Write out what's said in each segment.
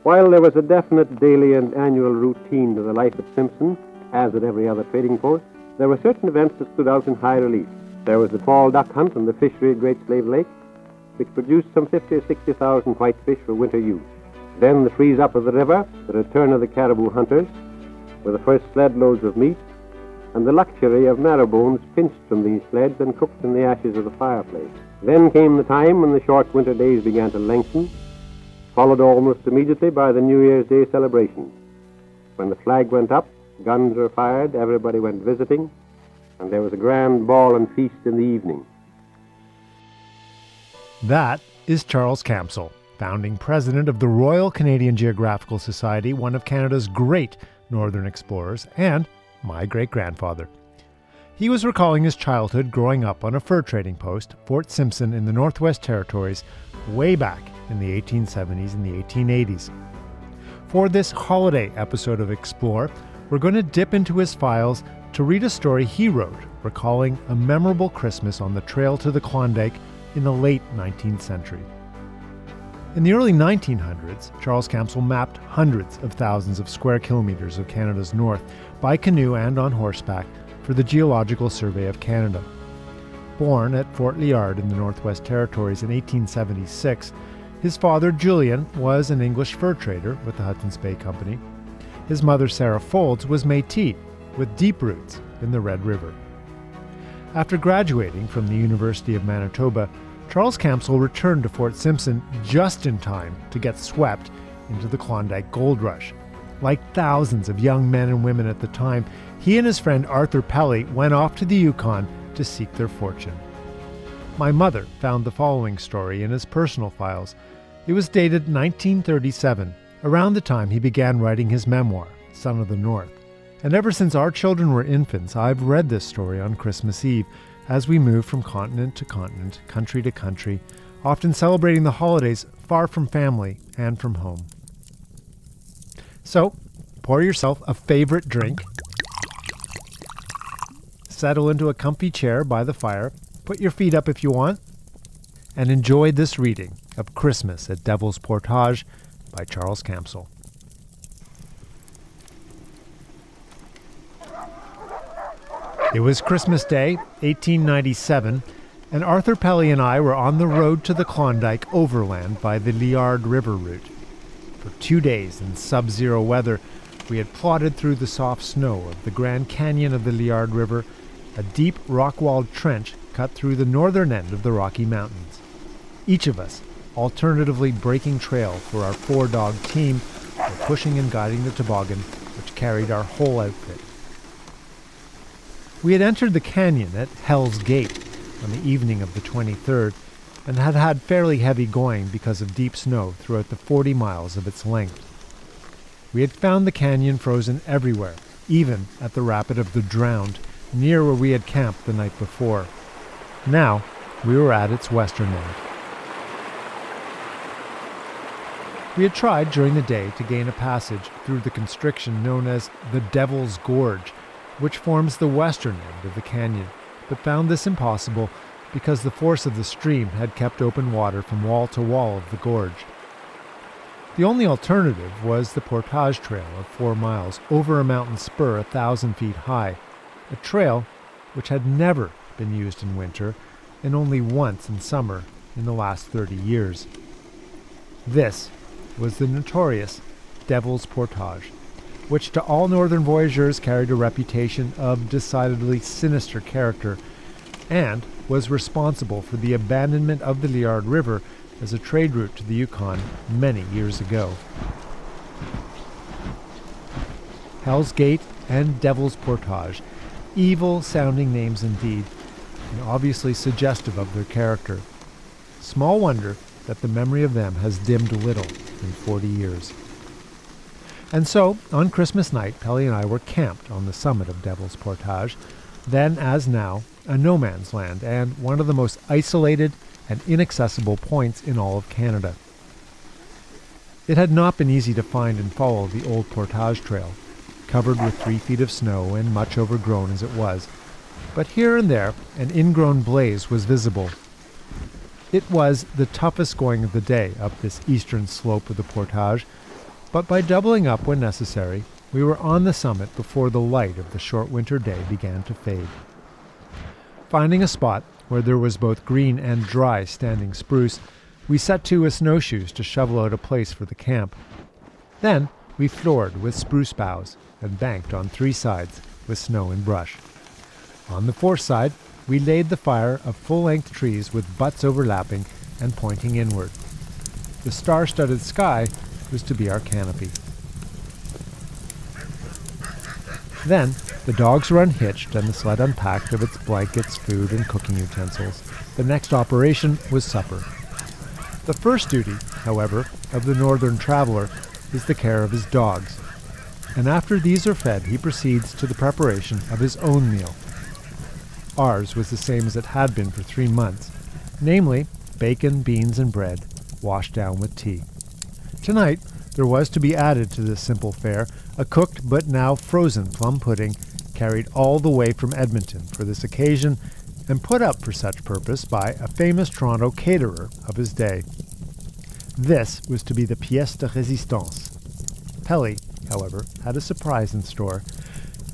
While there was a definite daily and annual routine to the life at Simpson, as at every other trading post, there were certain events that stood out in high relief. There was the fall duck hunt and the fishery at Great Slave Lake, which produced some 50 or 60,000 whitefish for winter use. Then the freeze up of the river, the return of the caribou hunters, with the first sled loads of meat, and the luxury of marrow bones pinched from these sleds and cooked in the ashes of the fireplace. Then came the time when the short winter days began to lengthen, followed almost immediately by the New Year's Day celebration. When the flag went up, guns were fired, everybody went visiting, and there was a grand ball and feast in the evening. That is Charles Camsell, founding president of the Royal Canadian Geographical Society, one of Canada's great northern explorers, and my great-grandfather. He was recalling his childhood growing up on a fur trading post, Fort Simpson in the Northwest Territories, way back in the 1870s and the 1880s. For this holiday episode of Explore, we're going to dip into his files to read a story he wrote, recalling a memorable Christmas on the trail to the Klondike in the late 19th century. In the early 1900s, Charles Camsell mapped hundreds of thousands of square kilometres of Canada's north by canoe and on horseback for the Geological Survey of Canada. Born at Fort Liard in the Northwest Territories in 1876, his father, Julian, was an English fur trader with the Hudson's Bay Company. His mother, Sarah Foulds, was Metis, with deep roots in the Red River. After graduating from the University of Manitoba, Charles Camsell returned to Fort Simpson just in time to get swept into the Klondike gold rush. Like thousands of young men and women at the time, he and his friend Arthur Pelly went off to the Yukon to seek their fortune. My mother found the following story in his personal files. It was dated 1937, around the time he began writing his memoir, Son of the North. And ever since our children were infants, I've read this story on Christmas Eve, as we move from continent to continent, country to country, often celebrating the holidays far from family and from home. So, pour yourself a favorite drink, settle into a comfy chair by the fire, put your feet up if you want, and enjoy this reading of Christmas at Devil's Portage by Charles Camsell. It was Christmas Day, 1897, and Arthur Pelly and I were on the road to the Klondike overland by the Liard River route. For 2 days in sub-zero weather, we had plodded through the soft snow of the Grand Canyon of the Liard River, a deep rock-walled trench cut through the northern end of the Rocky Mountains. Each of us alternatively breaking trail for our 4-dog team, or pushing and guiding the toboggan, which carried our whole outfit. We had entered the canyon at Hell's Gate on the evening of the 23rd, and had had fairly heavy going because of deep snow throughout the 40 miles of its length. We had found the canyon frozen everywhere, even at the Rapid of the Drowned, near where we had camped the night before. Now, we were at its western end. We had tried during the day to gain a passage through the constriction known as the Devil's Gorge, which forms the western end of the canyon, but found this impossible because the force of the stream had kept open water from wall to wall of the gorge. The only alternative was the Portage Trail of 4 miles over a mountain spur 1,000 feet high, a trail which had never been used in winter and only once in summer in the last 30 years. This was the notorious Devil's Portage, which to all northern voyageurs carried a reputation of decidedly sinister character, and was responsible for the abandonment of the Liard River as a trade route to the Yukon many years ago. Hell's Gate and Devil's Portage, evil-sounding names indeed, and obviously suggestive of their character. Small wonder that the memory of them has dimmed little in 40 years. And so, on Christmas night, Pelly and I were camped on the summit of Devil's Portage, then as now, a no-man's land and one of the most isolated and inaccessible points in all of Canada. It had not been easy to find and follow the old Portage Trail, covered with 3 feet of snow and much overgrown as it was, but here and there an ingrown blaze was visible. It was the toughest going of the day up this eastern slope of the Portage, But by doubling up when necessary, we were on the summit before the light of the short winter day began to fade. Finding a spot where there was both green and dry standing spruce, we set to with snowshoes to shovel out a place for the camp. Then we floored with spruce boughs and banked on 3 sides with snow and brush. On the 4th side, we laid the fire of full-length trees with butts overlapping and pointing inward. The star-studded sky was to be our canopy. Then the dogs were unhitched and the sled unpacked of its blankets, food, and cooking utensils. The next operation was supper. The first duty, however, of the northern traveler is the care of his dogs, and after these are fed, he proceeds to the preparation of his own meal. Ours was the same as it had been for 3 months, namely bacon, beans, and bread, washed down with tea. Tonight, there was to be added to this simple fare a cooked but now frozen plum pudding carried all the way from Edmonton for this occasion and put up for such purpose by a famous Toronto caterer of his day. This was to be the pièce de résistance. Pelly, however, had a surprise in store,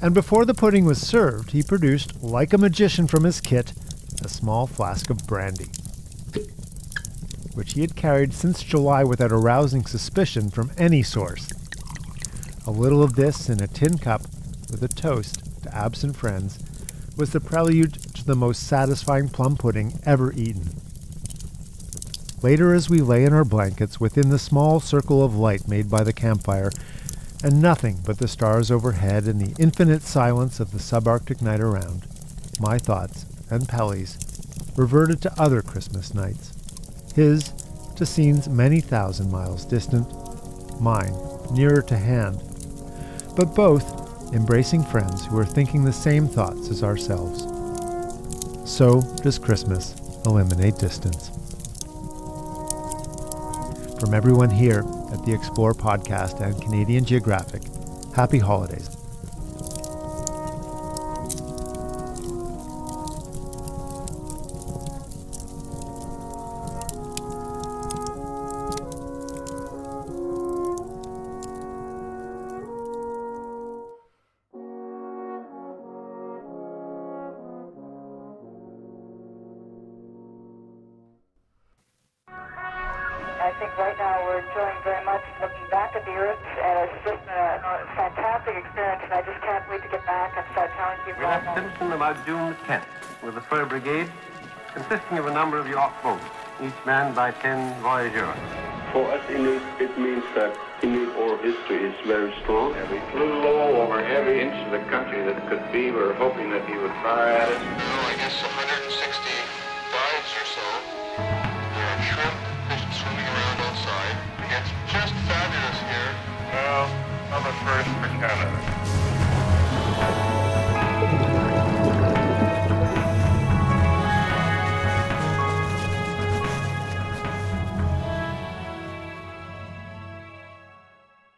and before the pudding was served, he produced, like a magician from his kit, a small flask of brandy, which he had carried since July without arousing suspicion from any source. A little of this in a tin cup, with a toast to absent friends, was the prelude to the most satisfying plum pudding ever eaten. Later, as we lay in our blankets within the small circle of light made by the campfire, and nothing but the stars overhead and the infinite silence of the subarctic night around, my thoughts, and Pelly's, reverted to other Christmas nights. His to scenes many thousand miles distant, mine nearer to hand, but both embracing friends who are thinking the same thoughts as ourselves. So does Christmas eliminate distance. From everyone here at the Explore Podcast and Canadian Geographic, happy holidays. I think right now we're enjoying very much looking back at the Earth, and it's just a fantastic experience, and I just can't wait to get back and start telling people. We left Simpson about June 10th with a fur brigade consisting of a number of yacht boats, each manned by 10 voyageurs. For us Inuit, it means that Inuit oral history is very strong. We flew low over every inch of the country that could be. We were hoping that he would fire at us. I guess 160 dives or so.